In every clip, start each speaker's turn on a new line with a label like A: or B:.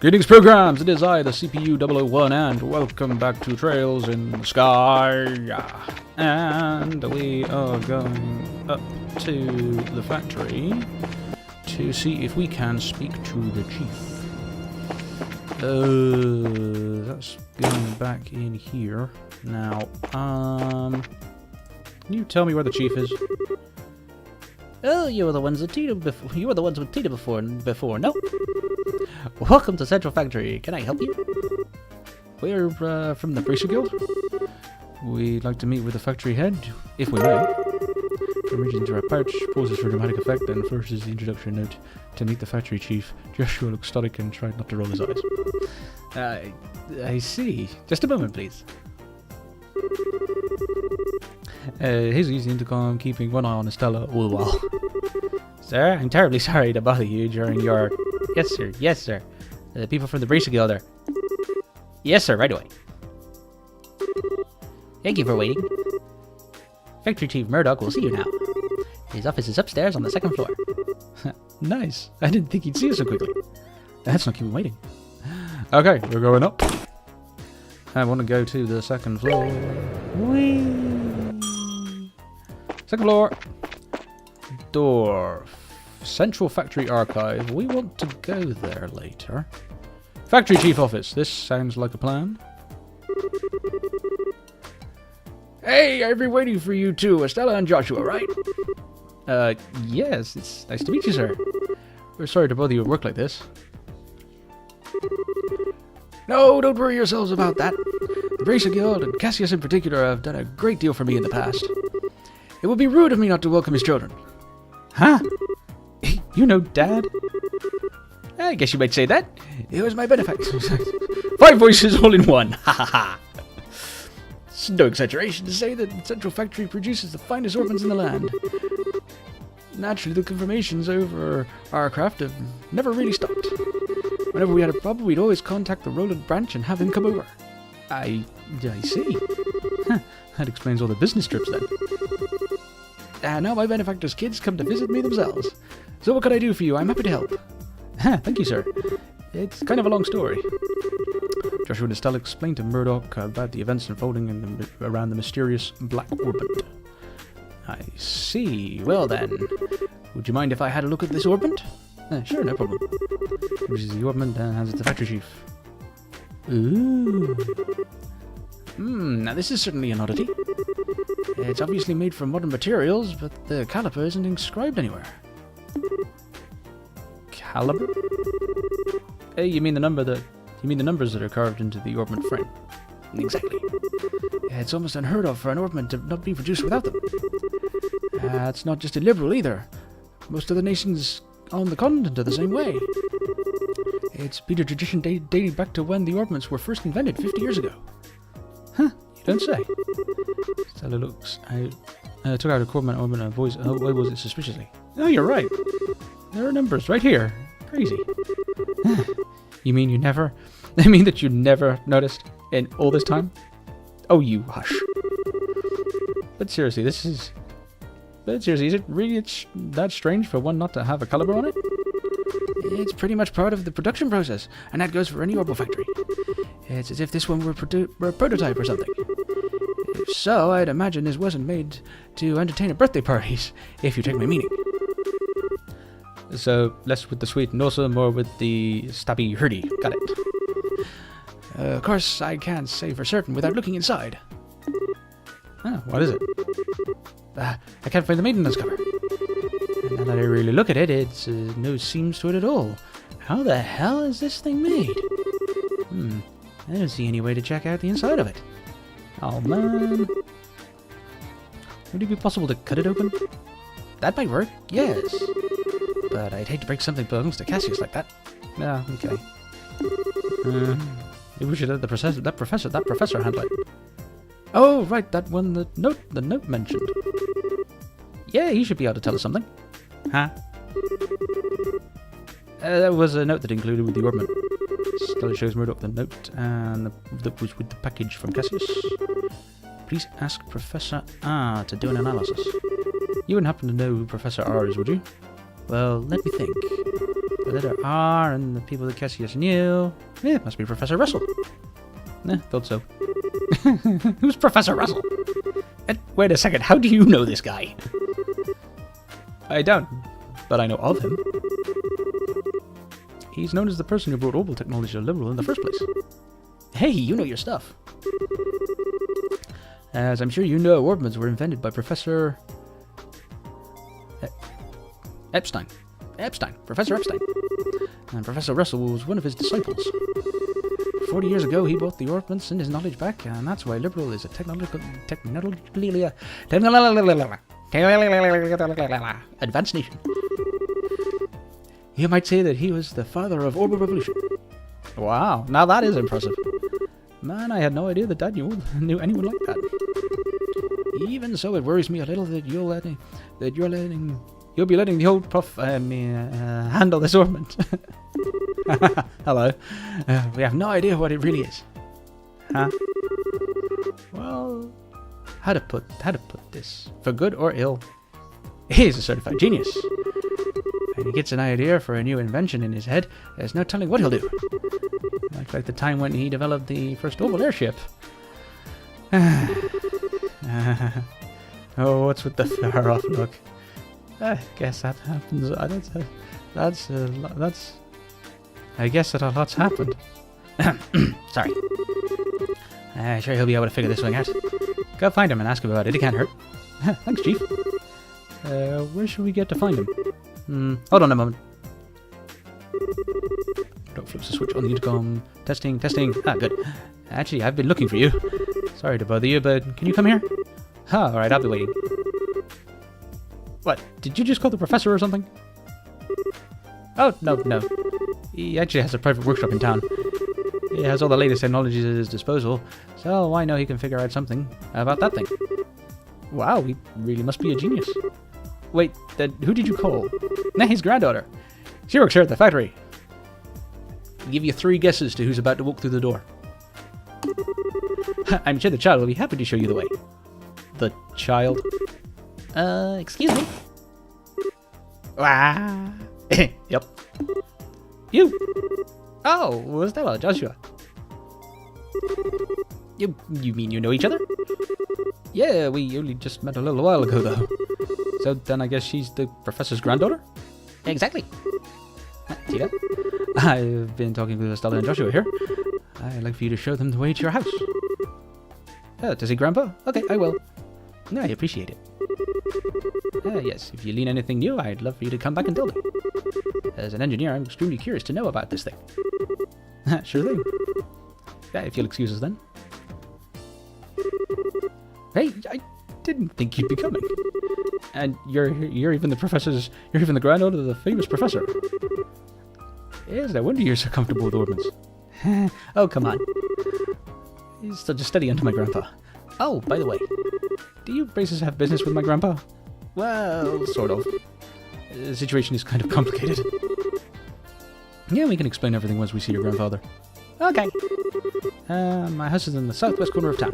A: Greetings, programs! It is I, the CPU 001, and welcome back to Trails in the Sky. And we are going up to the factory to see if we can speak to the chief. That's going back in here. Now, can you tell me where the chief is?
B: Oh, you were the ones with Tita before. You were the ones with Tita before. No. Welcome to Central Factory. Can I help you?
A: We're from the Bracer Guild. We'd like to meet with the factory head, if we may. The reach into our pouch, pauses for dramatic effect, and flourishes the introduction note to meet the factory chief. Joshua looks stoic and tried not to roll his eyes. I see. Just a moment, please. He's using the intercom, keeping one eye on Estella all the while.
B: Sir, I'm terribly sorry to bother you during your... Yes, sir. The people from the Bracer Guild are... Yes, sir, right away. Thank you for waiting. Factory Chief Murdoch will see you now. His office is upstairs on the second floor.
A: Nice. I didn't think he'd see us so quickly. Let's not keep him waiting. Okay, we're going up. I want to go to the second floor.
B: Whee!
A: Second floor. Door. Central Factory Archive. We want to go there later. Factory Chief Office. This sounds like a plan. Hey, I've been waiting for you too, Estella and Joshua, right? Yes, it's nice to meet you, sir. We're sorry to bother you at work like this. No, don't worry yourselves about that. The Bracer Guild, and Cassius in particular, have done a great deal for me in the past. It would be rude of me not to welcome his children. Huh? You know Dad?
B: I guess you might say that.
A: It was my benefactor. 5 voices all in one. Ha ha ha. It's no exaggeration to say that the Central Factory produces the finest orphans in the land. Naturally, the confirmations over our craft have never really stopped. Whenever we had a problem, we'd always contact the Roland branch and have them come over. I see. Huh, that explains all the business trips then. And now my benefactor's kids come to visit me themselves. So what can I do for you? I'm happy to help. Thank you, sir. It's kind of a long story. Joshua and Estelle explained to Murdoch about the events unfolding around the mysterious Black Orbit. I see. Well then, would you mind if I had a look at this orbit? Sure, no problem. Which is the orbit and hands it to the factory chief. Ooh. Now this is certainly an oddity. It's obviously made from modern materials, but the caliper isn't inscribed anywhere. Caliber? Hey, you mean the numbers that are carved into the ornament frame? Exactly. It's almost unheard of for an ornament to not be produced without them. It's not just illiberal either. Most of the nations on the continent are the same way. It's been a tradition dating back to when the ornaments were first invented 50 years ago. Huh, you don't say. Stella looks out, took out a ornament and voice, why was it suspiciously? Oh, you're right. There are numbers right here. Crazy. You mean that you never noticed in all this time? Oh, you hush. But seriously, is it really that strange for one not to have a caliber on it? It's pretty much part of the production process, and that goes for any orbital factory. It's as if this one were a prototype or something. If so, I'd imagine this wasn't made to entertain at birthday parties, if you take my meaning. So, less with the sweet and also more with the stabby hurdy. Got it. Of course, I can't say for certain without looking inside. What is it? I can't find the maintenance cover. And now that I really look at it, it's no seams to it at all. How the hell is this thing made? I don't see any way to check out the inside of it. Oh man. Would it be possible to cut it open? That might work, yes. But I'd hate to break something belongs to Cassius like that. Okay. Maybe we should let that professor handle it. Oh, right, that one the note mentioned. Yeah, he should be able to tell us something. Huh? That was a note that included with the ornament. Stella shows Murdoch the note and that was with the package from Cassius. Please ask Professor R to do an analysis. You wouldn't happen to know who Professor R is, would you? Well, let me think.
B: The letter R and the people that Cassius knew. Yeah, must be Professor Russell. Thought so. Who's Professor Russell? Wait a second, how do you know this guy?
A: I don't, but I know of him. He's known as the person who brought orbital technology to Liberal in the first place.
B: Hey, you know your stuff.
A: As I'm sure you know, orbitals were invented by Professor... Epstein. Professor Epstein. And Professor Russell was one of his disciples. 40 years ago, he brought the orbitals and his knowledge back, and that's why Liberal is a advanced nation. You might say that he was the father of orbital revolution.
B: Wow, now that is impressive.
A: Man, I had no idea that Dad knew anyone like that. Even so, it worries me a little that you'll be letting the old puff handle this ornament.
B: Hello.
A: We have no idea what it really is. Huh? Well, how to put this? For good or ill, he's a certified genius. When he gets an idea for a new invention in his head, there's no telling what he'll do. Like the time when he developed the first oval airship. Oh, what's with the far-off look? I guess that happens. I guess that a lot's happened.
B: Sorry. Sure he'll be able to figure this thing out. Go find him and ask him about it. It can't hurt.
A: Thanks, Chief. Where should we get to find him?
B: Hold on a moment.
A: Don't flip the switch on the intercom.
B: Testing. Ah, good. Actually, I've been looking for you.
A: Sorry to bother you, but can you come here?
B: Alright, I'll be waiting.
A: What? Did you just call the professor or something?
B: Oh, no.
A: He actually has a private workshop in town. He has all the latest technologies at his disposal, so I know he can figure out something about that thing. Wow, he really must be a genius. Wait, then who did you call?
B: Nah, his granddaughter.
A: She works here at the factory. I'll give you 3 guesses to who's about to walk through the door.
B: I'm sure the child will be happy to show you the way.
A: The child?
B: Excuse me?
A: Ah. Yep.
B: You! Oh, Stella, Joshua.
A: You mean you know each other?
B: Yeah, we only just met a little while ago, though.
A: So then I guess she's the professor's granddaughter?
B: Exactly.
A: Tita? I've been talking with Stella and Joshua here. I'd like for you to show them the way to your house.
B: To see Grandpa? Okay, I will.
A: I appreciate it.
B: Yes, if you learn anything new, I'd love for you to come back and tell me. As an engineer, I'm extremely curious to know about this thing.
A: Sure thing.
B: Yeah, if you'll excuse us then.
A: Hey, I didn't think you'd be coming. And you're even the granddaughter of the famous professor. Yes, no wonder you're so comfortable with ornaments.
B: Oh, come on.
A: He's such a steady under my grandpa.
B: Oh, by the way,
A: do you braces have business with my grandpa?
B: Well,
A: Sort of. The situation is kind of complicated. Yeah, we can explain everything once we see your grandfather.
B: Okay.
A: My house is in the southwest corner of town.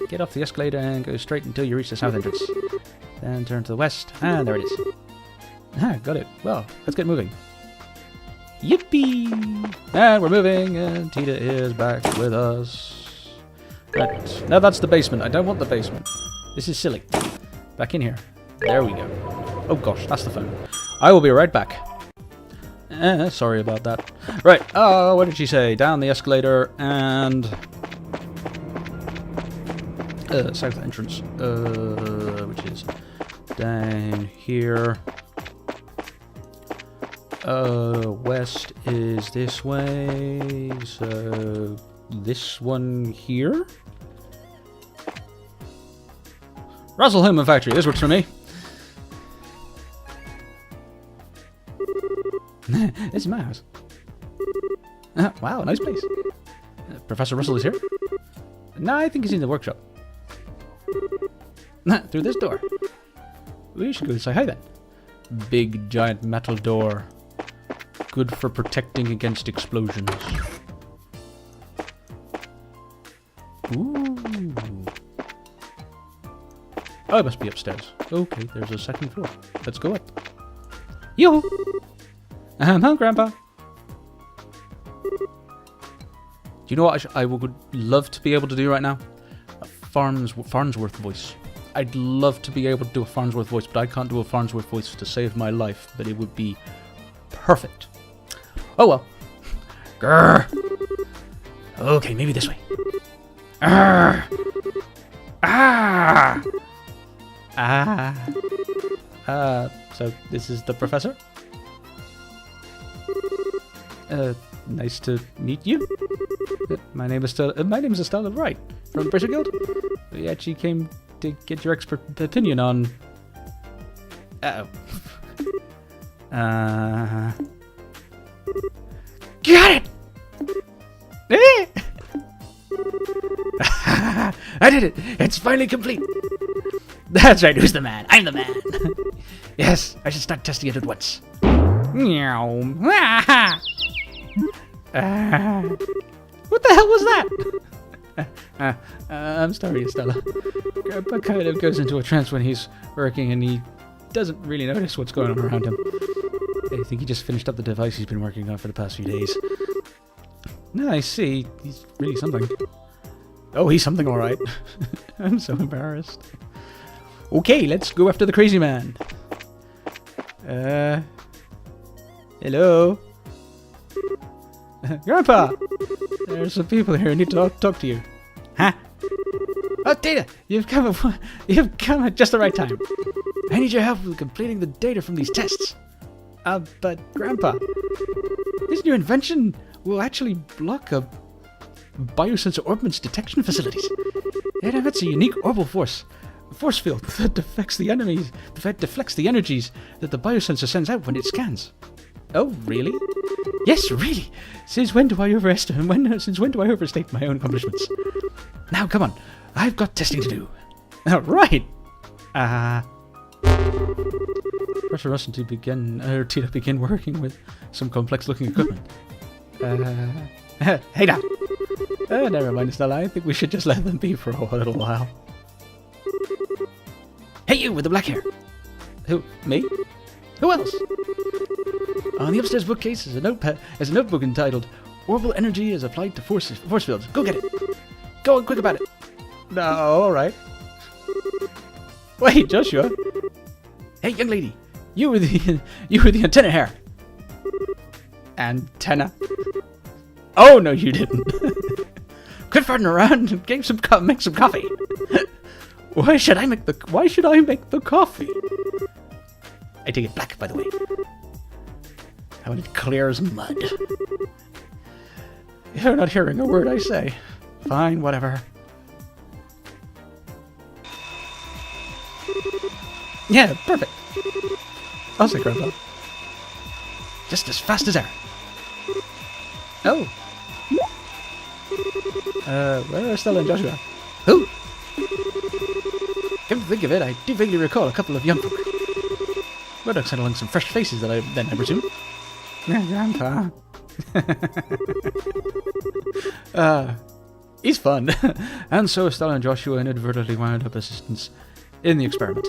A: Get off the escalator and go straight until you reach the south entrance. Then turn to the west, and there it is. Got it. Well, let's get moving.
B: Yippee!
A: And we're moving, and Tita is back with us. Right. Now that's the basement. I don't want the basement. This is silly. Back in here. There we go. Oh gosh, that's the phone. I will be right back. Sorry about that. Right, what did she say? Down the escalator and... south entrance. Which is down here. West is this way. So this one here. Russell Human Factory. This works for me. This is my house. Wow, nice place. Professor Russell is here? No, I think he's in the workshop. Through this door. We should go say hi then. Big, giant metal door. Good for protecting against explosions. Ooh. Oh, it must be upstairs. Okay, there's a second floor. Let's go up. Yo!
B: I'm home, Grandpa. Do you know what I would love to be able to do right now? A Farnsworth voice. I'd love to be able to do a Farnsworth voice, but I can't do a Farnsworth voice to save my life. But it would be perfect. Oh well. Grrr. Okay, maybe this way. Grrr. Ah. So this is the professor? Nice to meet you. My name is Estella Wright from the British Guild. We actually came to get your expert opinion on. Got it. I did it. It's finally complete. That's right. Who's the man? I'm the man. Yes, I should start testing it at once. Meow. What the hell was that? I'm sorry, Estella. Grandpa kind of goes into a trance when he's working and he doesn't really notice what's going on around him. I think he just finished up the device he's been working on for the past few days. No, I see. He's really something. Oh, he's something alright. I'm so embarrassed. Okay, let's go after the crazy man. Hello? Grandpa! There's some people here who need to talk to you. Huh? Oh, Data! You've come at just the right time. I need your help with completing the data from these tests. But Grandpa, this new invention will actually block a biosensor orbment's detection facilities. It emits a unique orbital force field that deflects the energies that the biosensor sends out when it scans. Oh, really? Yes, really. Since when do I overstate my own accomplishments? Now, come on. I've got testing to do. All right. Pressure Russell to begin working with some complex-looking equipment. Hey now. Never mind, Stella. I think we should just let them be for a little while. Hey, you with the black hair. Who? Me? Who else? On the upstairs bookcase is a notebook entitled "Orbital Energy is Applied to Force Fields." Go get it. Go on, quick about it. No, all right. Wait, Joshua. Hey, young lady. You were the antenna hair. Antenna? Oh no, you didn't. Quit farting around and make some coffee. Why should I make the coffee? I take it black, by the way. How it clear as mud. You're not hearing a word I say. Fine, whatever. Yeah, perfect. I'll say Grandpa. Just as fast as air. Oh. Where are Stella and Joshua? Who? Come to think of it, I do vaguely recall a couple of young folk. Murdoch sent along some fresh faces I presume. Grandpa. He's fun. And so Stella and Joshua inadvertently wound up assistants in the experiment.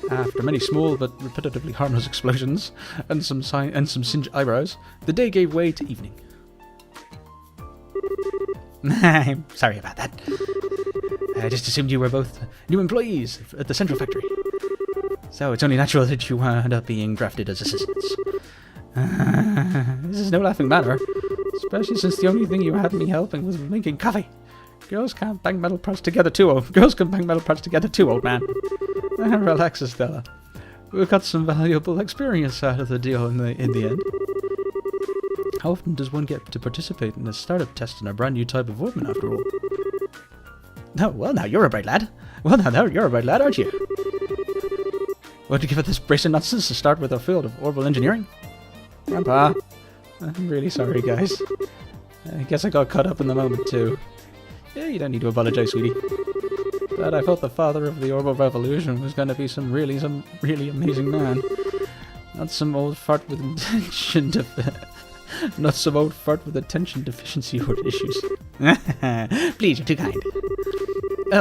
B: After many small but repetitively harmless explosions and some singed eyebrows, the day gave way to evening. I'm sorry about that. I just assumed you were both new employees at the central factory. So it's only natural that you wound up being drafted as assistants. This is no laughing matter, especially since the only thing you had me helping was making coffee. Girls can't bang metal parts together too, old man. Relax, Estella. We got some valuable experience out of the deal in the end. How often does one get to participate in a startup test in a brand new type of orbment, after all? Oh, well, now you're a bright lad. You're a bright lad, aren't you? Want to give it this brace of nonsense to start with our field of orbital engineering? Grandpa, I'm really sorry, guys. I guess I got caught up in the moment, too. Yeah, you don't need to apologize, sweetie. But I thought the father of the orbital revolution was going to be some really amazing man. Not some old fart with attention deficiency issues. Please, you're too kind.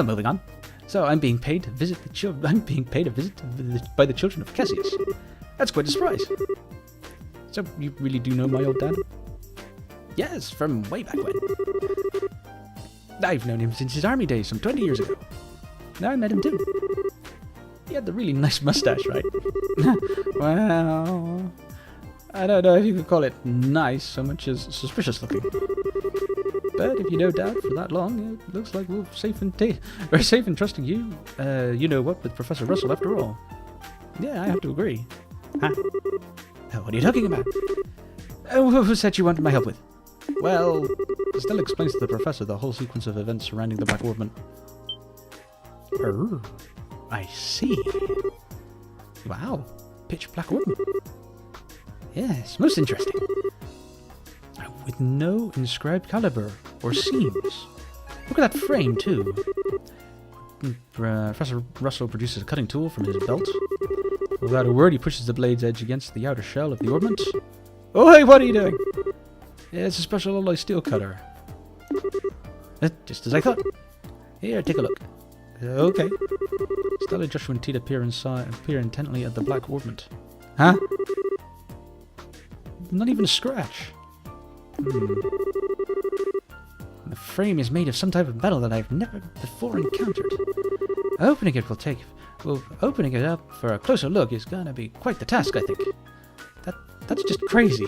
B: Moving on. So I'm being paid to visit by the children of Cassius. That's quite a surprise.
A: So, you really do know my old dad?
B: Yes, from way back when.
A: I've known him since his army days, some 20 years ago. Now I met him too. He had the really nice mustache, right? Well, I don't know if you could call it nice so much as suspicious looking. But if you know Dad for that long, it looks like we're safe in trusting you. You know what, with Professor Russell after all. Yeah, I have to agree.
B: Huh? What are you talking about?
A: Who said you wanted my help with?
B: Well,
A: Stella explains to the professor the whole sequence of events surrounding the Black Orbment.
B: Oh, I see.
A: Wow, pitch black orbment.
B: Yes, most interesting.
A: With no inscribed caliber or seams.
B: Look at that frame, too.
A: Professor Russell produces a cutting tool from his belt. Without a word, he pushes the blade's edge against the outer shell of the orbment. Oh, hey, what are you doing? Yeah, it's a special alloy steel cutter.
B: Just as I thought.
A: Here, take a look. Okay. Stella, Joshua, and Tita peer intently at the black orbment.
B: Huh?
A: Not even a scratch. The frame is made of some type of metal that I've never before encountered. Opening it up for a closer look is gonna be quite the task, I think. That's just crazy.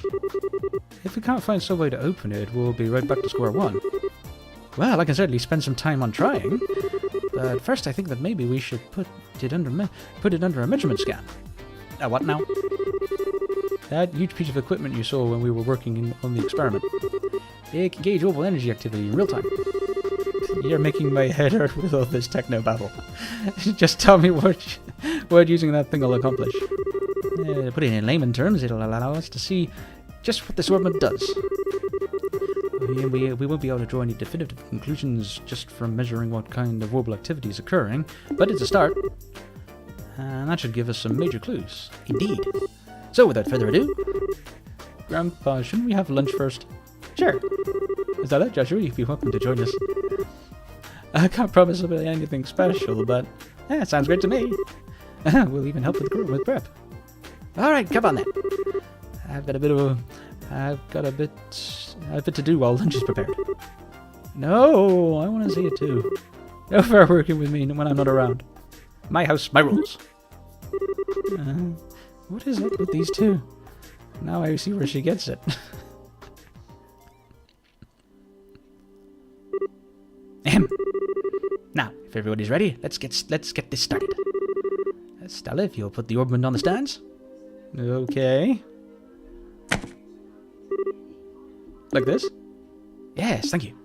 A: If we can't find some way to open it, we'll be right back to square one. Well, I can certainly spend some time on trying. But first, I think that maybe we should put it under a measurement scan.
B: What now?
A: That huge piece of equipment you saw when we were working on the experiment. It can gauge orbital energy activity in real time. You're making my head hurt with all this techno babble. Just tell me what using that thing will accomplish. Put it in layman terms, it'll allow us to see just what this orbit does. We won't be able to draw any definitive conclusions just from measuring what kind of orbital activity is occurring, but it's a start. And that should give us some major clues.
B: Indeed. So, without further ado...
A: Grandpa, shouldn't we have lunch first?
B: Sure.
A: Is that it, Joshua? You'd be welcome to join us. I can't promise about anything special, but...
B: Yeah, sounds great to me.
A: We'll even help with prep.
B: Alright, come on then.
A: I've got a bit to do while lunch is prepared. No, I want to see it too. No fair working with me when I'm not around.
B: My house, my rules.
A: What is up with these two? Now I see where she gets it.
B: Now, if everybody's ready, let's get this started. Stella, if you'll put the orbment on the stands.
A: Okay. Like this?
B: Yes, thank you.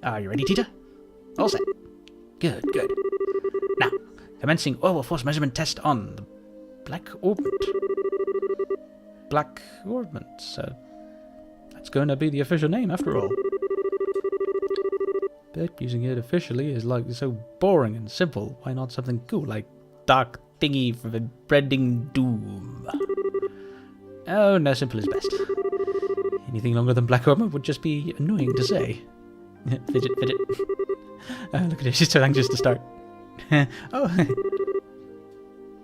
B: Are you ready, Tita? All set. Good, good. Now, commencing oil force measurement test on the Black Orbment.
A: Black Orbment, so that's going to be the official name after all. But using it officially is like so boring and simple. Why not something cool like Dark Thingy for the Breading Doom?
B: Oh, no, simple is best.
A: Anything longer than Black Orbment would just be annoying to say.
B: Fidget, fidget.
A: Look at it, she's so anxious to start.
B: Oh.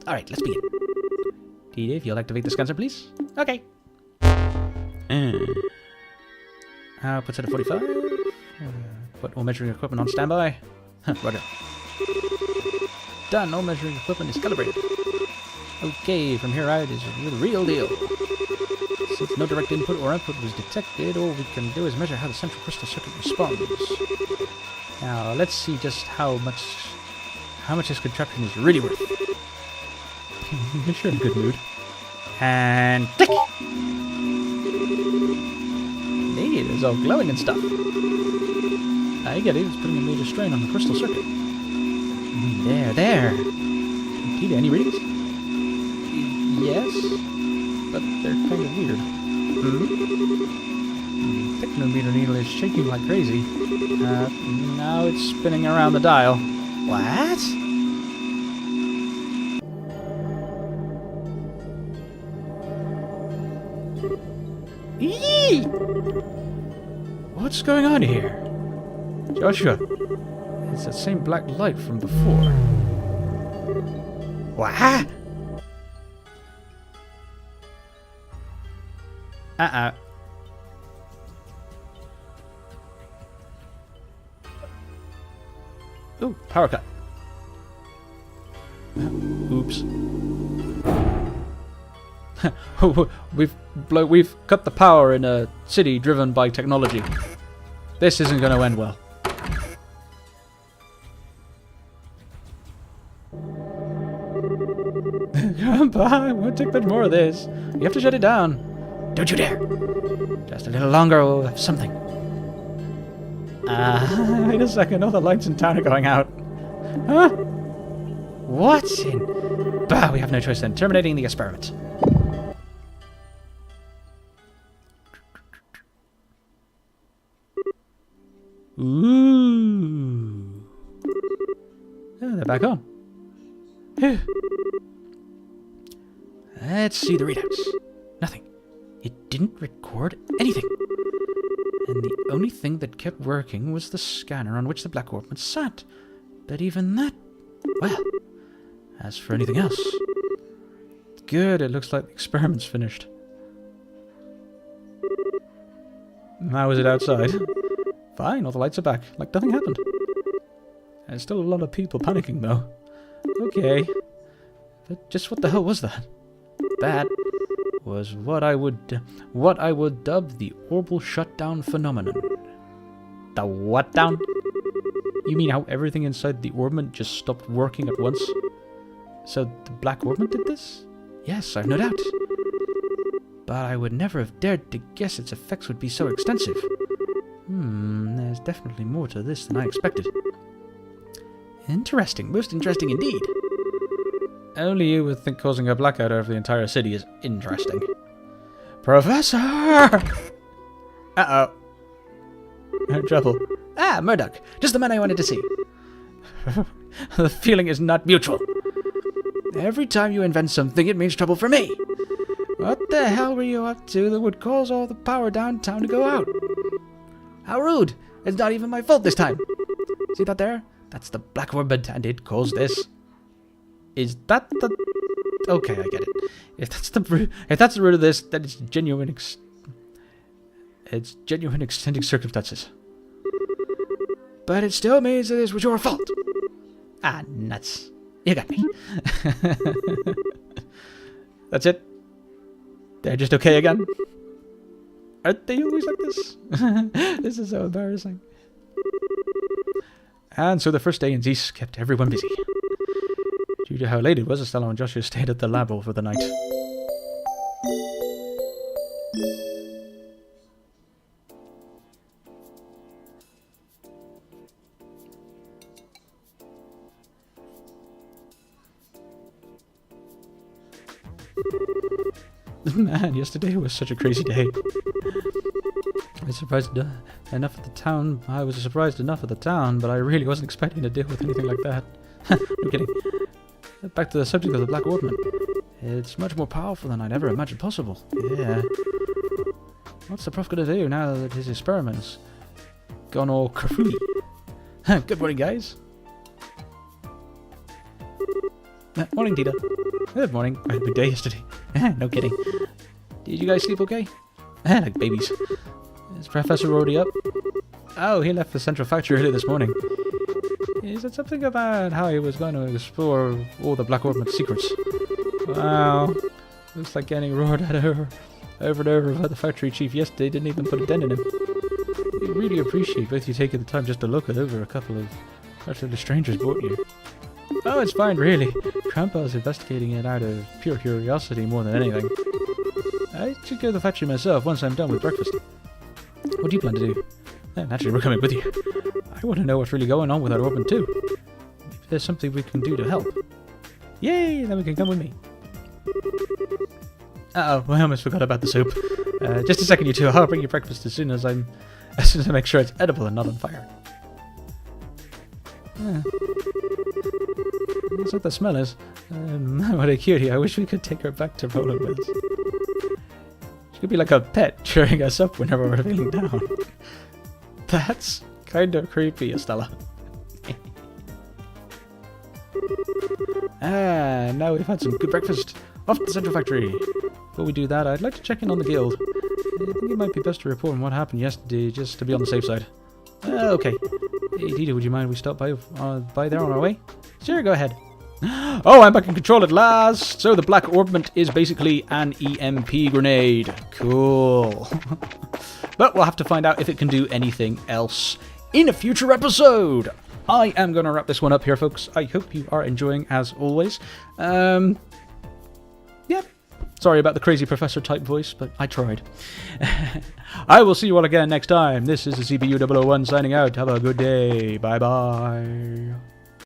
B: Alright, let's begin. Tita, if you'll activate the sensor, please. Okay.
A: Output at 45. Put all measuring equipment on standby. Roger. Done, all measuring equipment is calibrated. Okay, from here out is the real deal. Since no direct input or output was detected, all we can do is measure how the central crystal circuit responds. Now, let's see just how much this contraption is really worth. You're sure in a good mood.
B: And click!
A: Hey, it's all glowing and stuff. I get it, it's putting a major strain on the crystal circuit.
B: There.
A: Tita, any readings? Yes, but they're kind of weird. The technometer needle is shaking like crazy. Now it's spinning around the dial.
B: What?
A: Eee! What's going on here? Joshua, it's that same black light from before.
B: What?
A: Ooh, power cut. Oops. We've cut the power in a city driven by technology. This isn't going to end well. Grandpa, I won't take much more of this. You have to shut it down. Don't you dare. Just a little longer, we'll have something. Wait a second, all the lights in town are going out. Huh? What in... Bah, we have no choice then. Terminating the experiment. Ooh. Oh, they're back on. Phew. Let's see the readouts. Nothing. It didn't record anything. And the only thing that kept working was the scanner on which the black orb sat. But even that... Well, as for anything else... Good, it looks like the experiment's finished. How is it outside? Fine, all the lights are back, like nothing happened. There's still a lot of people panicking, though. Okay. But just what the hell was that? That was what I would dub the orbal shutdown phenomenon. The what down? You mean how everything inside the orbment just stopped working at once? So the black orbment did this? Yes, I've no doubt. But I would never have dared to guess its effects would be so extensive. There's definitely more to this than I expected. Interesting, most interesting indeed. Only you would think causing a blackout over the entire city is interesting. Professor! Uh-oh. I'm in trouble. Ah, Murdoch. Just the man I wanted to see. The feeling is not mutual. Every time you invent something, it means trouble for me. What the hell were you up to that would cause all the power downtown to go out? How rude. It's not even my fault this time. See that there? That's the black orbit, and it caused this. Is that the... Okay, I get it. If that's the root of this, then it's genuine extending circumstances. But it still means that this was your fault. Ah, nuts. You got me. That's it? They're just okay again? Aren't they always like this? This is so embarrassing. And so the first day in Zeus kept everyone busy. Due to how late it was, Estella and Joshua stayed at the lab for the night. Man, yesterday was such a crazy day. I was surprised enough at the town, but I really wasn't expecting to deal with anything like that. No kidding. Back to the subject of the black orbment. It's much more powerful than I'd ever imagined possible. Yeah. What's the prof gonna do now that his experiments gone all kerfooey? Good morning, guys. Morning, Tita. Good morning. I had a big day yesterday. No kidding. Did you guys sleep okay? Like babies. Is Professor already up? Oh, he left the central factory early this morning. He said something about how he was going to explore all the black orbment secrets. Wow. Looks like getting roared at over and over about the factory chief yesterday didn't even put a dent in him. We really appreciate both you taking the time just to look at over a couple of relatively strangers brought you. Oh, it's fine, really. Grandpa's investigating it out of pure curiosity more than anything. I should go to the factory myself once I'm done with breakfast. What do you plan to do? Naturally, we're coming with you. I want to know what's really going on with that orbit too. Maybe there's something we can do to help. Yay! Then we can come with me. Uh-oh, I almost forgot about the soup. Just a second, you two. I'll bring you breakfast as soon as I make sure it's edible and not on fire. That's what the smell is. What a cutie. I wish we could take her back to rollerblades. She could be like a pet, cheering us up whenever we're feeling down. That's kind of creepy, Estella. Now we've had some good breakfast. Off to the central factory. Before we do that, I'd like to check in on the guild. I think it might be best to report on what happened yesterday, just to be on the safe side. Okay. Hey, Tito, would you mind if we stop by there on our way?
B: Sure, go ahead. Oh, I'm back in control at last! So the black orbment is basically an EMP grenade. Cool. But we'll have to find out if it can do anything else in a future episode. I am going to wrap this one up here, folks. I hope you are enjoying, as always. Yeah. Sorry about the crazy professor type voice, but I tried. I will see you all again next time. This is the CPU 001 signing out. Have a good day. Bye-bye.